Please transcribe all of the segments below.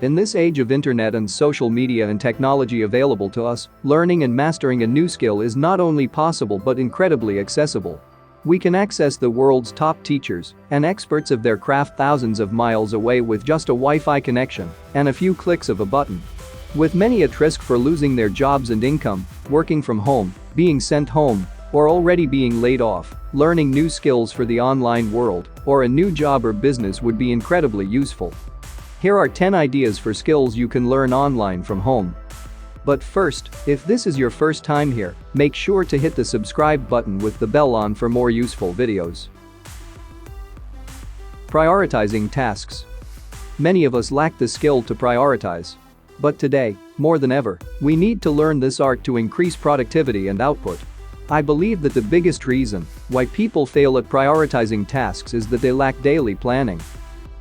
In this age of internet and social media and technology available to us, learning and mastering a new skill is not only possible but incredibly accessible. We can access the world's top teachers and experts of their craft thousands of miles away with just a Wi-Fi connection and a few clicks of a button. With many at risk for losing their jobs and income, working from home, being sent home, or already being laid off, learning new skills for the online world or a new job or business would be incredibly useful. Here are 10 ideas for skills you can learn online from home. But first, if this is your first time here, make sure to hit the subscribe button with the bell on for more useful videos. Prioritizing tasks. Many of us lack the skill to prioritize. But today, more than ever, we need to learn this art to increase productivity and output. I believe that the biggest reason why people fail at prioritizing tasks is that they lack daily planning.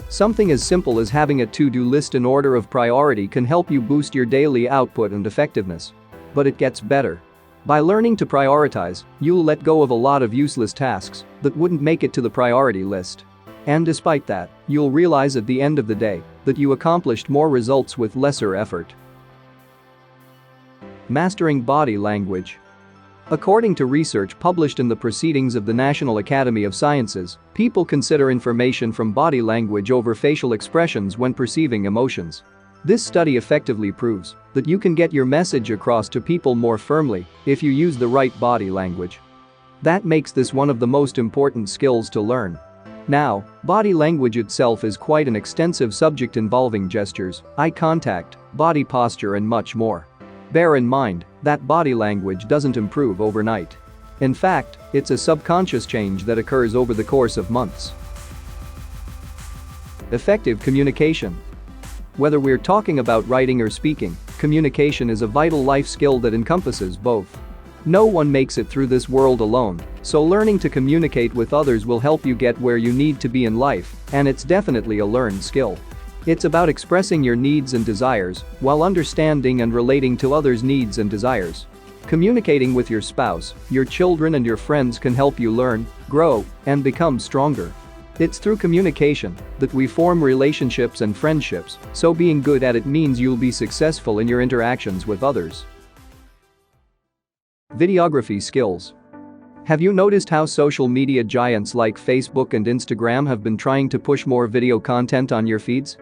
Something as simple as having a to-do list in order of priority can help you boost your daily output and effectiveness. But it gets better. By learning to prioritize, you'll let go of a lot of useless tasks that wouldn't make it to the priority list. And despite that, you'll realize at the end of the day that you accomplished more results with lesser effort. Mastering body language. According to research published in the Proceedings of the National Academy of Sciences, people consider information from body language over facial expressions when perceiving emotions. This study effectively proves that you can get your message across to people more firmly if you use the right body language. That makes this one of the most important skills to learn. Now, body language itself is quite an extensive subject involving gestures, eye contact, body posture and much more. Bear in mind that body language doesn't improve overnight. In fact, it's a subconscious change that occurs over the course of months. Effective communication. Whether we're talking about writing or speaking, communication is a vital life skill that encompasses both. No one makes it through this world alone, so learning to communicate with others will help you get where you need to be in life, and it's definitely a learned skill. It's about expressing your needs and desires while understanding and relating to others' needs and desires. Communicating with your spouse, your children and your friends can help you learn, grow, and become stronger. It's through communication that we form relationships and friendships, so being good at it means you'll be successful in your interactions with others. Videography skills. Have you noticed how social media giants like Facebook and Instagram have been trying to push more video content on your feeds?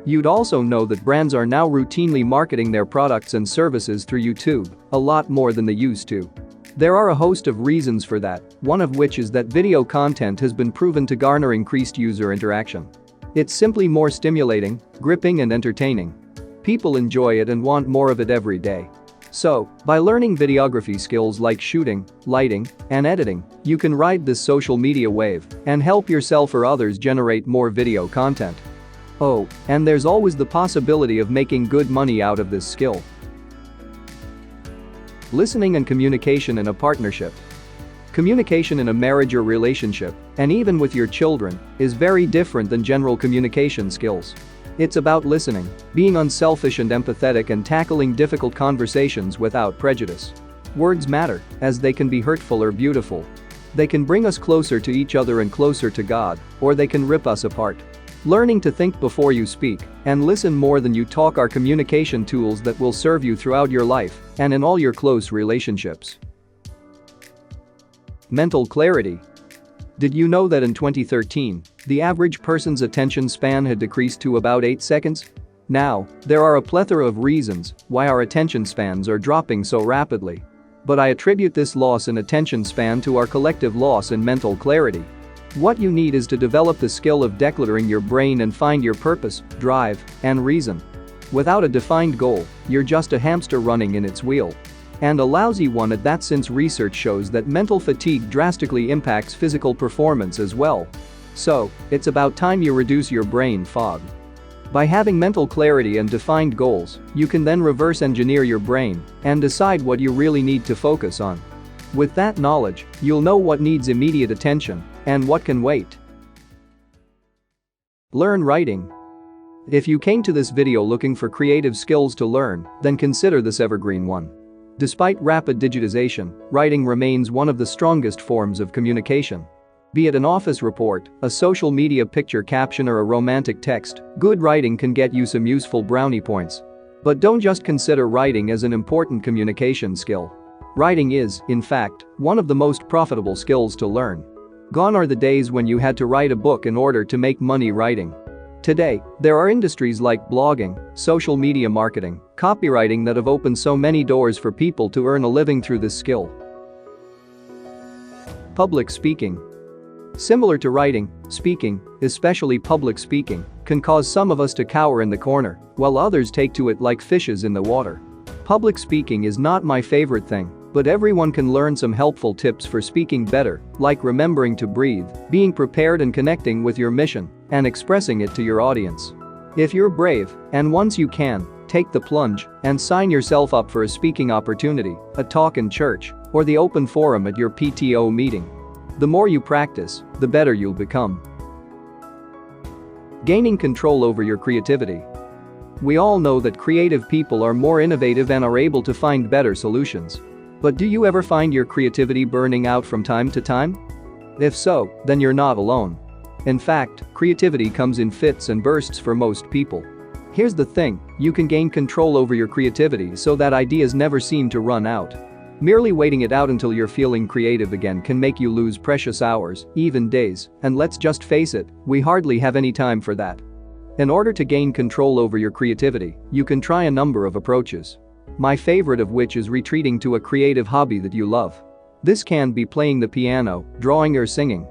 You'd also know that brands are now routinely marketing their products and services through YouTube, a lot more than they used to. There are a host of reasons for that, one of which is that video content has been proven to garner increased user interaction. It's simply more stimulating, gripping and entertaining. People enjoy it and want more of it every day. So, by learning videography skills like shooting, lighting, and editing, you can ride this social media wave and help yourself or others generate more video content. Oh, and there's always the possibility of making good money out of this skill. Listening and communication in a partnership. Communication in a marriage or relationship, and even with your children, is very different than general communication skills. It's about listening, being unselfish and empathetic and tackling difficult conversations without prejudice. Words matter, as they can be hurtful or beautiful. They can bring us closer to each other and closer to God, or they can rip us apart. Learning to think before you speak and listen more than you talk are communication tools that will serve you throughout your life and in all your close relationships. Mental clarity. Did you know that in 2013, the average person's attention span had decreased to about 8 seconds? Now, there are a plethora of reasons why our attention spans are dropping so rapidly. But I attribute this loss in attention span to our collective loss in mental clarity. What you need is to develop the skill of decluttering your brain and find your purpose, drive, and reason. Without a defined goal, you're just a hamster running in its wheel. And a lousy one at that, since research shows that mental fatigue drastically impacts physical performance as well. So, it's about time you reduce your brain fog. By having mental clarity and defined goals, you can then reverse engineer your brain and decide what you really need to focus on. With that knowledge, you'll know what needs immediate attention and what can wait. Learn writing. If you came to this video looking for creative skills to learn, then consider this evergreen one. Despite rapid digitization, writing remains one of the strongest forms of communication. Be it an office report, a social media picture caption or a romantic text, good writing can get you some useful brownie points. But don't just consider writing as an important communication skill. Writing is, in fact, one of the most profitable skills to learn. Gone are the days when you had to write a book in order to make money writing. Today, there are industries like blogging, social media marketing, copywriting that have opened so many doors for people to earn a living through this skill. Public speaking. Similar to writing, speaking, especially public speaking, can cause some of us to cower in the corner, while others take to it like fishes in the water. Public speaking is not my favorite thing, but everyone can learn some helpful tips for speaking better, like remembering to breathe, being prepared and connecting with your mission, and expressing it to your audience. If you're brave, and once you can, take the plunge and sign yourself up for a speaking opportunity, a talk in church, or the open forum at your PTO meeting. The more you practice, the better you'll become. Gaining control over your creativity. We all know that creative people are more innovative and are able to find better solutions. But do you ever find your creativity burning out from time to time? If so, then you're not alone. In fact, creativity comes in fits and bursts for most people. Here's the thing, you can gain control over your creativity so that ideas never seem to run out. Merely waiting it out until you're feeling creative again can make you lose precious hours, even days, and let's just face it, we hardly have any time for that. In order to gain control over your creativity, you can try a number of approaches. My favorite of which is retreating to a creative hobby that you love. This can be playing the piano, drawing or singing.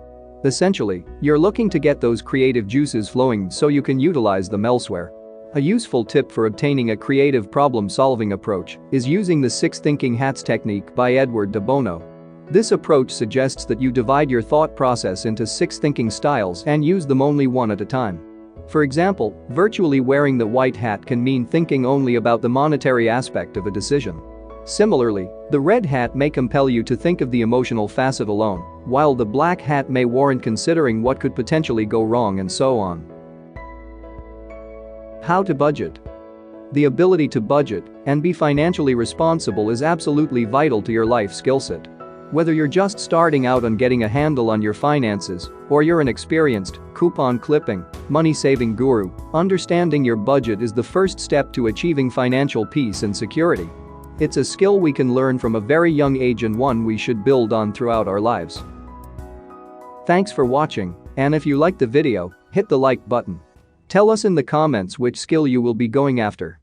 Essentially, you're looking to get those creative juices flowing so you can utilize them elsewhere. A useful tip for obtaining a creative problem-solving approach is using the 6 thinking hats technique by Edward de Bono. This approach suggests that you divide your thought process into 6 thinking styles and use them only one at a time. For example, virtually wearing the white hat can mean thinking only about the monetary aspect of a decision. Similarly, the red hat may compel you to think of the emotional facet alone, while the black hat may warrant considering what could potentially go wrong and so on. How to budget. The ability to budget and be financially responsible is absolutely vital to your life skill set. Whether you're just starting out on getting a handle on your finances, or you're an experienced, coupon-clipping, money-saving guru, understanding your budget is the first step to achieving financial peace and security. It's a skill we can learn from a very young age and one we should build on throughout our lives. Thanks for watching, and if you liked the video, hit the like button. Tell us in the comments which skill you will be going after.